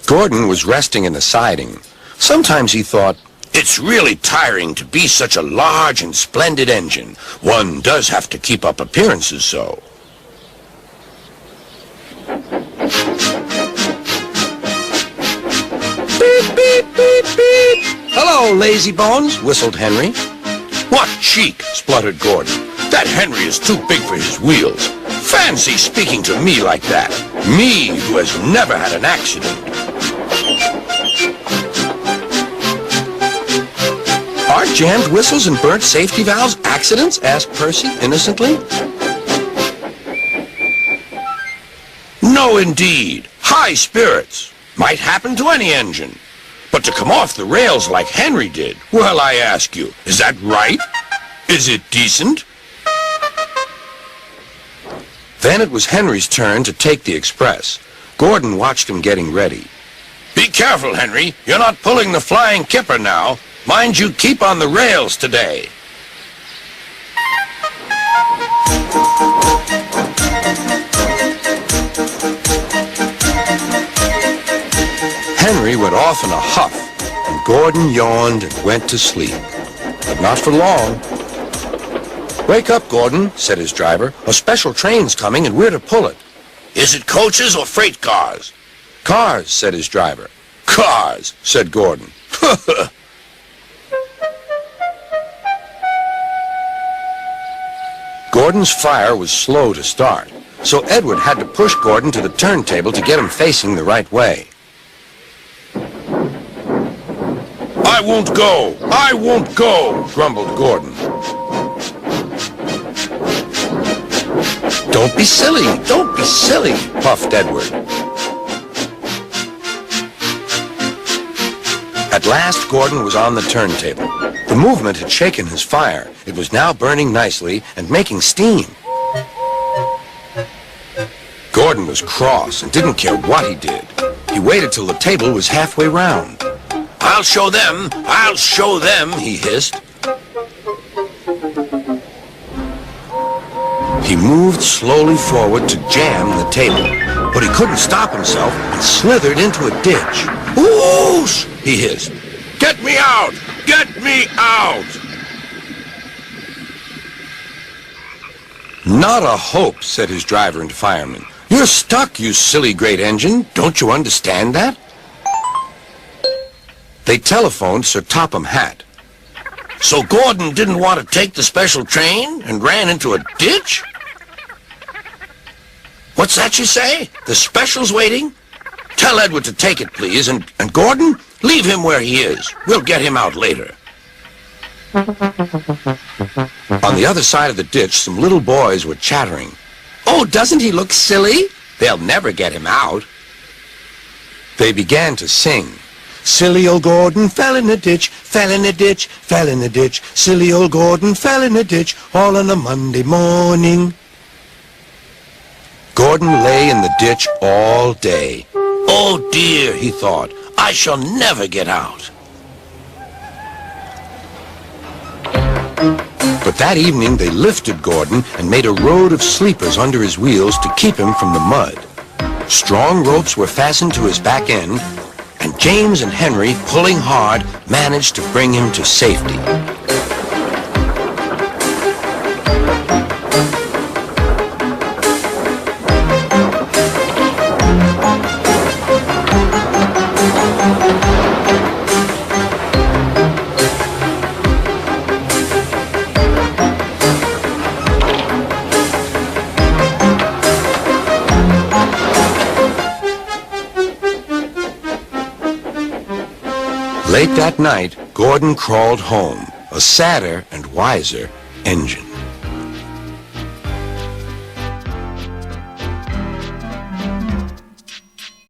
Gordon was resting in the siding. Sometimes he thought, "It's really tiring to be such a large and splendid engine. One does have to keep up appearances so." Beep, beep, beep, beep. "Hello, lazy bones," whistled Henry. "What cheek," spluttered Gordon. "That Henry is too big for his wheels. Fancy speaking to me like that. Me, who has never had an accident." "Are jammed whistles and burnt safety valves accidents?" asked Percy innocently. "No, indeed. High spirits. Might happen to any engine. But to come off the rails like Henry did, well, I ask you, is that right? Is it decent?" Then it was Henry's turn to take the express. Gordon watched him getting ready. "Be careful, Henry. You're not pulling the flying kipper now. Mind you keep on the rails today." Henry went off in a huff, and Gordon yawned and went to sleep. But not for long. "Wake up, Gordon," said his driver. "A special train's coming and we're to pull it." "Is it coaches or freight cars?" "Cars," said his driver. "Cars," said Gordon. Gordon's fire was slow to start, so Edward had to push Gordon to the turntable to get him facing the right way. "I won't go! I won't go!" grumbled Gordon. "Don't be silly! Don't be silly!" puffed Edward. At last, Gordon was on the turntable. The movement had shaken his fire. It was now burning nicely and making steam. Gordon was cross and didn't care what he did. He waited till the table was halfway round. "I'll show them! I'll show them!" he hissed. He moved slowly forward to jam the table, but he couldn't stop himself and slithered into a ditch. "Whoosh!" he hissed. "Get me out! Get me out!" "Not a hope," said his driver and fireman. "You're stuck, you silly great engine. Don't you understand that?" They telephoned Sir Topham Hatt. "So Gordon didn't want to take the special train and ran into a ditch?" "What's that you say? The special's waiting? Tell Edward to take it, please, and Gordon, leave him where he is. We'll get him out later." On the other side of the ditch, some little boys were chattering. "Oh, doesn't he look silly? They'll never get him out." They began to sing. "Silly old Gordon fell in a ditch, fell in a ditch, fell in a ditch. Silly old Gordon fell in a ditch, all on a Monday morning." Gordon lay in the ditch all day. "Oh dear," he thought, "I shall never get out." But that evening they lifted Gordon and made a road of sleepers under his wheels to keep him from the mud. Strong ropes were fastened to his back end, and James and Henry, pulling hard, managed to bring him to safety. Late that night, Gordon crawled home, a sadder and wiser engine.